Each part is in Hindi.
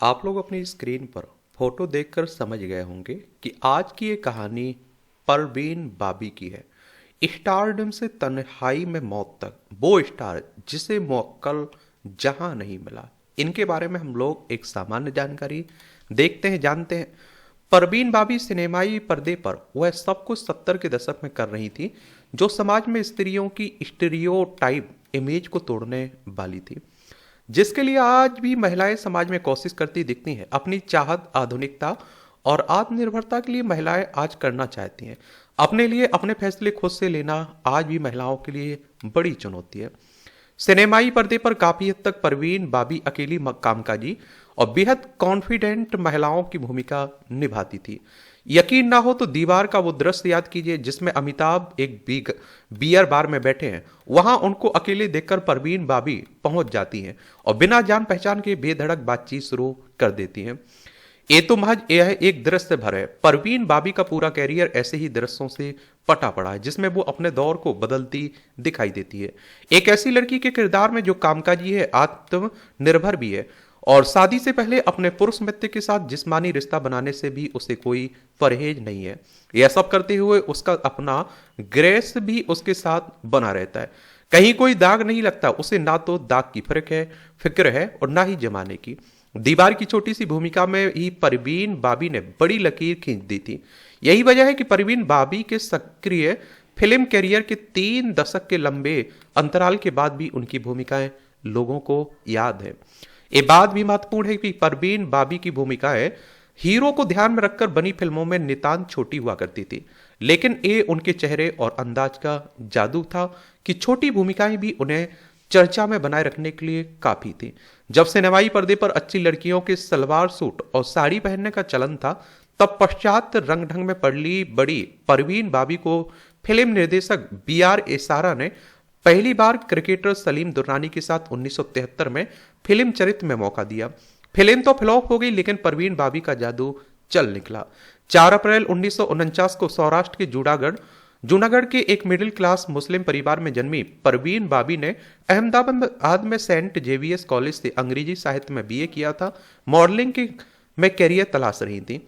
आप लोग अपनी स्क्रीन पर फोटो देखकर समझ गए होंगे कि आज की ये कहानी परवीन बाबी की है। स्टारडम से तन्हाई में मौत तक, वो स्टार जिसे मौक्कल जहां नहीं मिला। इनके बारे में हम लोग एक सामान्य जानकारी देखते हैं, जानते हैं। परवीन बाबी सिनेमाई पर्दे पर वह सब कुछ 70 के दशक में कर रही थी जो समाज में स्त्रियों की स्टीरियोटाइप इमेज को तोड़ने वाली थी, जिसके लिए आज भी महिलाएं समाज में कोशिश करती दिखती हैं। अपनी चाहत, आधुनिकता और आत्मनिर्भरता के लिए महिलाएं आज करना चाहती हैं। अपने लिए अपने फैसले खुद से लेना आज भी महिलाओं के लिए बड़ी चुनौती है। सिनेमाई पर्दे पर काफी हद तक परवीन बाबी अकेली कामकाजी और बेहद कॉन्फिडेंट महिलाओं की भूमिका निभाती थी। यकीन ना हो तो दीवार का वो दृश्य याद कीजिए जिसमें अमिताभ एक बियर बार में बैठे हैं। वहां उनको अकेले देखकर परवीन बाबी पहुंच जाती हैं और बिना जान पहचान के बेधड़क बातचीत शुरू कर देती हैं। ये तो महज यह एक दृश्य भर है। परवीन बाबी का पूरा कैरियर ऐसे ही दृश्यों से पटा पड़ा है जिसमें वो अपने दौर को बदलती दिखाई देती है। एक ऐसी लड़की के किरदार में जो कामकाजी है, आत्मनिर्भर भी है और शादी से पहले अपने पुरुष मित्र के साथ जिस्मानी रिश्ता बनाने से भी उसे कोई परहेज नहीं है। यह सब करते हुए उसका अपना ग्रेस भी उसके साथ बना रहता है। कहीं कोई दाग नहीं लगता उसे, ना तो दाग की फिक्र है और ना ही जमाने की। दीवार की छोटी सी भूमिका में ही परवीन बाबी ने बड़ी लकीर खींच दी थी। यही वजह है कि परवीन बाबी के सक्रिय फिल्म कैरियर के 3 दशक के लंबे अंतराल के बाद भी उनकी भूमिकाएं लोगों को याद है। ये बात भी महत्वपूर्ण है कि परवीन बाबी की भूमिकाएं हीरो को ध्यान में रखकर बनी फिल्मों में नितांत छोटी हुआ करती थी, लेकिन ये उनके चेहरे और अंदाज का जादू था कि छोटी भूमिकाएं भी उन्हें चर्चा में बनाए रखने के लिए काफी थी। जब सिनेमाई पर्दे पर अच्छी लड़कियों के सलवार सूट और साड़ी पहनने का चलन था, तब पश्चात रंग ढंग में पड़ली बड़ी परवीन बाबी को फिल्म निर्देशक BR इसारा ने पहली बार क्रिकेटर सलीम दुर्रानी के साथ 1973 में फिल्म चरित्र में मौका दिया। फिल्म तो फ्लॉप हो गई, लेकिन परवीन बाबी का जादू चल निकला। 4 अप्रैल 1949 को सौराष्ट्र के जूनागढ़ के एक मिडिल क्लास मुस्लिम परिवार में जन्मी परवीन बाबी ने अहमदाबाद में सेंट जेवियर्स कॉलेज से अंग्रेजी साहित्य में BA किया था। मॉडलिंग में कैरियर तलाश रही थी।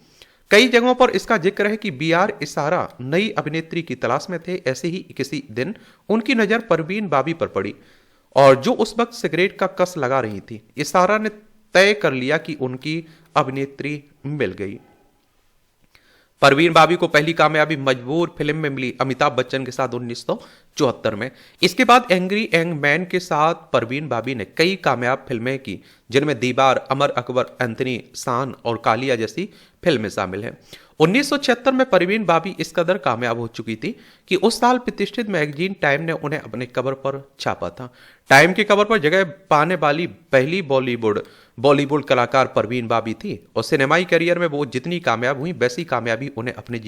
कई जगहों पर इसका जिक्र है कि BR इसारा नई अभिनेत्री की तलाश में थे। ऐसे ही किसी दिन उनकी नजर परवीन बाबी पर पड़ी और जो उस वक्त सिगरेट का कस लगा रही थी। इसारा ने तय कर लिया कि उनकी अभिनेत्री मिल गई। परवीन बाबी को पहली कामयाबी मजबूर फिल्म में मिली अमिताभ बच्चन के साथ 1974 में। इसके बाद एंग्री यंग मैन के साथ परवीन बाबी ने कई कामयाब फिल्में की, जिनमें दीवार, अमर अकबर एंथनी, शान और कालिया जैसी फिल्में शामिल हैं। 1976 में परवीन बाबी इस कदर कामयाब हो चुकी थी कि उस साल प्रतिष्ठित मैगजीन टाइम ने उन्हें अपने कवर पर छापा था। टाइम के कवर पर जगह पाने वाली पहली बॉलीवुड कलाकार परवीन बाबी थी और सिनेमाई करियर में वो जितनी कामयाब हुई, वैसी कामयाबी उन्हें अपने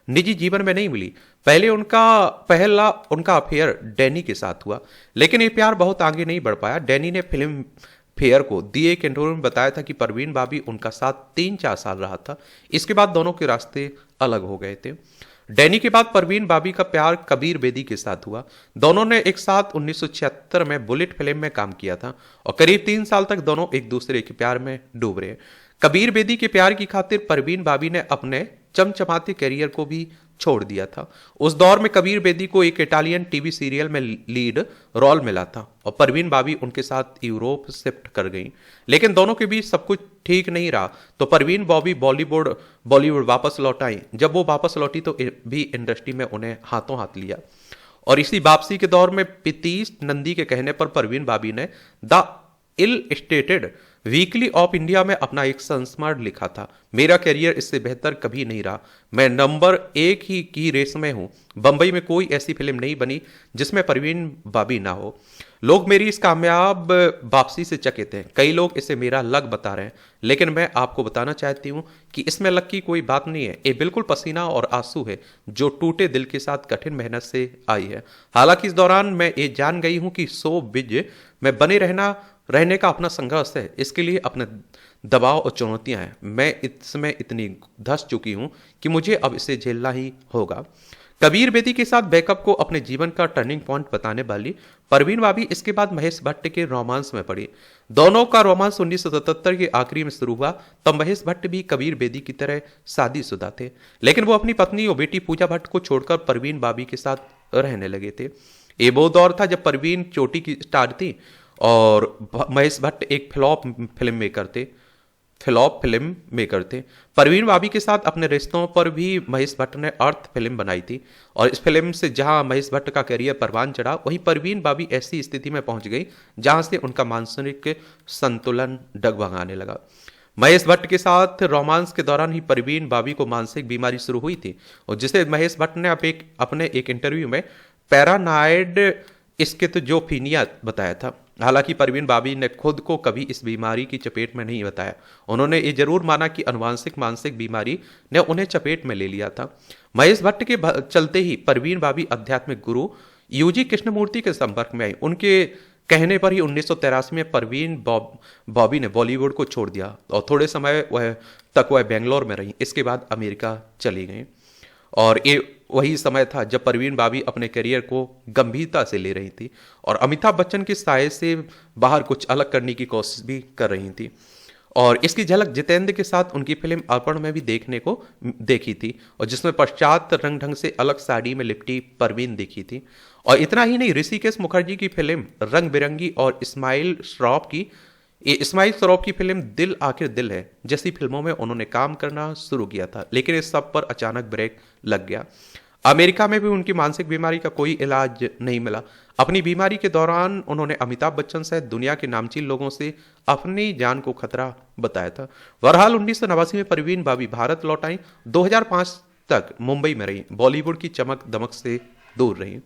निजी जीवन में नहीं मिली। पहले उनका अफेयर डैनी के साथ हुआ, लेकिन ये प्यार बहुत आगे नहीं बढ़ पाया। डैनी ने फिल्म फेयर को दिए एक इंटरव्यू में बताया था कि परवीन बाबी उनका साथ 3-4 साल रहा था। इसके बाद दोनों के रास्ते अलग हो गए थे। डैनी के बाद परवीन बाबी का प्यार कबीर बेदी के साथ हुआ। दोनों ने एक साथ 1976 में बुलेट फिल्म में काम किया था और करीब 3 साल तक दोनों एक दूसरे के प्यार में डूब रहे। कबीर बेदी के प्यार की खातिर परवीन बाबी ने अपने चमचमाते कैरियर को भी छोड़ दिया था। उस दौर में कबीर बेदी को एक इटालियन टीवी सीरियल में लीड रोल मिला था और परवीन बाबी उनके साथ यूरोप शिफ्ट कर गई, लेकिन दोनों के बीच सब कुछ ठीक नहीं रहा तो परवीन बाबी बॉलीवुड वापस लौट आई। जब वो वापस लौटी तो भी इंडस्ट्री में उन्हें हाथों हाथ लिया और इसी वापसी के दौर में पीतीश नंदी के कहने पर परवीन बाबी ने द इल-स्टेटेड वीकली ऑफ इंडिया में अपना एक संस्मरण लिखा था। मेरा करियर इससे बेहतर कभी नहीं रहा। मैं नंबर 1 ही की रेस में हूं। बंबई में कोई ऐसी फिल्म नहीं बनी जिसमें परवीन बाबी ना हो। लोग मेरी इस कामयाब वापसी से चकित हैं। कई लोग इसे मेरा लक बता रहे हैं, लेकिन मैं आपको बताना चाहती हूं कि इसमें लक की कोई बात नहीं है। ये बिल्कुल पसीना और आंसू है जो टूटे दिल के साथ कठिन मेहनत से आई है। हालांकि इस दौरान मैं ये जान गई हूं कि शोबिज़ में बने रहने का अपना संघर्ष है। इसके लिए अपने दबाव और चुनौतियां हैं। मैं इसमें इतनी धंस चुकी हूं कि मुझे अब इसे झेलना ही होगा। कबीर बेदी के साथ ब्रेकअप को अपने जीवन का टर्निंग पॉइंट बताने वाली परवीन बाबी इसके बाद महेश भट्ट के रोमांस में पड़ी। दोनों का रोमांस 1977 के आखिरी में शुरू हुआ। तब महेश भट्ट भी कबीर बेदी की तरह शादीशुदा थे, लेकिन वो अपनी पत्नी और बेटी पूजा भट्ट को छोड़कर परवीन बाबी के साथ रहने लगे थे। ये वो दौर था जब परवीन चोटी की स्टार थी और महेश भट्ट एक फ्लॉप फिल्म मेकर थे। परवीन बाबी के साथ अपने रिश्तों पर भी महेश भट्ट ने अर्थ फिल्म बनाई थी और इस फिल्म से जहां महेश भट्ट का करियर परवान चढ़ा, वहीं परवीन बाबी ऐसी स्थिति में पहुंच गई जहां से उनका मानसिक संतुलन डगमगाने लगा। महेश भट्ट के साथ रोमांस के दौरान ही परवीन बाबी को मानसिक बीमारी शुरू हुई थी और जिसे महेश भट्ट ने अपने एक इंटरव्यू में पैरानाइड स्किज़ोफ्रेनिया बताया था। हालांकि परवीन बाबी ने खुद को कभी इस बीमारी की चपेट में नहीं बताया। उन्होंने ये जरूर माना कि अनुवांशिक मानसिक बीमारी ने उन्हें चपेट में ले लिया था। महेश भट्ट के चलते ही परवीन बाबी आध्यात्मिक गुरु यूजी कृष्णमूर्ति के संपर्क में आई। उनके कहने पर ही 1983 में परवीन बॉबी ने बॉलीवुड को छोड़ दिया और थोड़े समय तक वह बेंगलोर में रही। इसके बाद अमेरिका चली गई और ये वही समय था जब परवीन बाबी अपने करियर को गंभीरता से ले रही थी और अमिताभ बच्चन के साये से बाहर कुछ अलग करने की कोशिश भी कर रही थी। और इसकी झलक जितेंद्र के साथ उनकी फिल्म अर्पण में भी देखी थी और जिसमें पश्चात रंग ढंग से अलग साड़ी में लिपटी परवीन देखी थी। और इतना ही नहीं, ऋषिकेश मुखर्जी की फिल्म रंग बिरंगी और इस्माइल श्रॉफ की फिल्म दिल आखिर दिल है जैसी फिल्मों में उन्होंने काम करना शुरू किया था, लेकिन इस सब पर अचानक ब्रेक लग गया। अमेरिका में भी उनकी मानसिक बीमारी का कोई इलाज नहीं मिला। अपनी बीमारी के दौरान उन्होंने अमिताभ बच्चन सहित दुनिया के नामचीन लोगों से अपनी जान को खतरा बताया था। बहरहाल 1989 में परवीन बाबी भारत लौट आई। 2005 तक मुंबई में रही, बॉलीवुड की चमक दमक से दूर रही।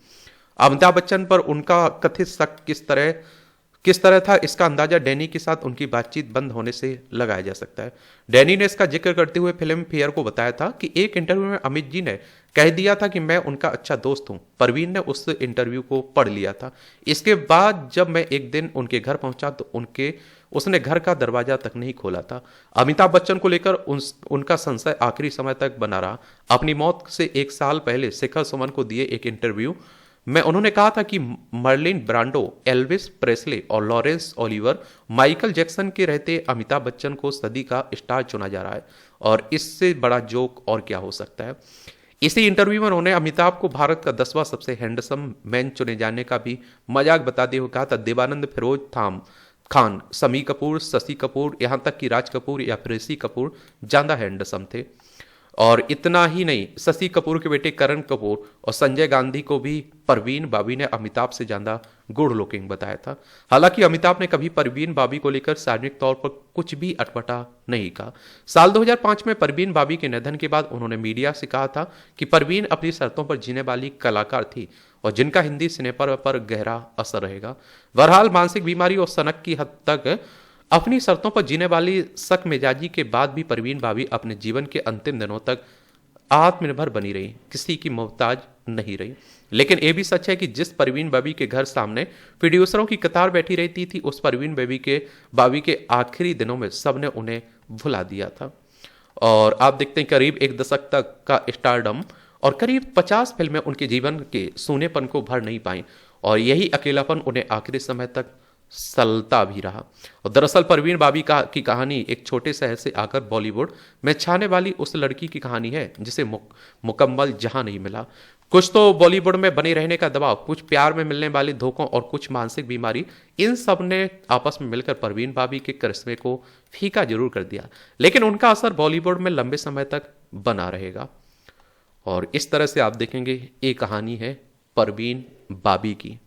अमिताभ बच्चन पर उनका कथित शक किस तरह था, इसका अंदाजा डैनी के साथ उनकी बातचीत बंद होने से लगाया जा सकता है। डैनी ने इसका जिक्र करते हुए फिल्म फेयर को बताया था कि एक इंटरव्यू में अमित जी ने कह दिया था कि मैं उनका अच्छा दोस्त हूं। परवीन ने उस इंटरव्यू को पढ़ लिया था। इसके बाद जब मैं एक दिन उनके घर पहुंचा तो उसने घर का दरवाजा तक नहीं खोला था। अमिताभ बच्चन को लेकर उनका संशय आखिरी समय तक बना रहा। अपनी मौत से 1 साल पहले शिखर सुमन को दिए एक इंटरव्यू में उन्होंने कहा था कि मर्लिन ब्रांडो, एल्विस प्रेस्ले और लॉरेंस ओलिवर माइकल जैक्सन के रहते अमिताभ बच्चन को सदी का स्टार चुना जा रहा है और इससे बड़ा जोक और क्या हो सकता है। इसी इंटरव्यू में उन्होंने अमिताभ को भारत का 10वां सबसे हैंडसम मैन चुने जाने का भी मजाक बताते हुए कहा था। देवानंद, फिरोज खान, शम्मी कपूर, शशि कपूर, यहां तक कि राज कपूर या ऋषि कपूर ज्यादा हैंडसम थे। और इतना ही नहीं, शशि कपूर के बेटे करण कपूर और संजय गांधी को भी परवीन बाबी ने अमिताभ से ज्यादा गुड लुकिंग बताया था। हालांकि अमिताभ ने कभी परवीन बाबी को लेकर सार्वजनिक तौर पर कुछ भी अटपटा नहीं कहा। साल 2005 में परवीन बाबी के निधन के बाद उन्होंने मीडिया से कहा था कि परवीन अपनी शर्तों पर जीने वाली कलाकार थी और जिनका हिंदी सिनेमा पर गहरा असर रहेगा। बहरहाल मानसिक बीमारी और सनक की हद तक अपनी शर्तों पर जीने वाली सख्त मिजाजी के बाद भी परवीन बाबी अपने जीवन के अंतिम दिनों तक आत्मनिर्भर बनी रही, किसी की मोहताज नहीं रही। लेकिन यह भी सच है कि जिस परवीन बाबी के घर सामने प्रोड्यूसरों की कतार बैठी रहती थी, उस परवीन बाबी के आखिरी दिनों में सबने उन्हें भुला दिया था। और आप देखते हैं करीब 1 दशक तक का स्टारडम और करीब 50 फिल्में उनके जीवन के सूनेपन को भर नहीं पाई और यही अकेलापन उन्हें आखिरी समय तक सलता भी रहा। और दरअसल परवीन बाबी की कहानी एक छोटे शहर से आकर बॉलीवुड में छाने वाली उस लड़की की कहानी है जिसे मुकम्मल जहां नहीं मिला। कुछ तो बॉलीवुड में बने रहने का दबाव, कुछ प्यार में मिलने वाले धोखों और कुछ मानसिक बीमारी, इन सब ने आपस में मिलकर परवीन बाबी के करिश्मे को फीका जरूर कर दिया, लेकिन उनका असर बॉलीवुड में लंबे समय तक बना रहेगा। और इस तरह से आप देखेंगे ये कहानी है परवीन बाबी की।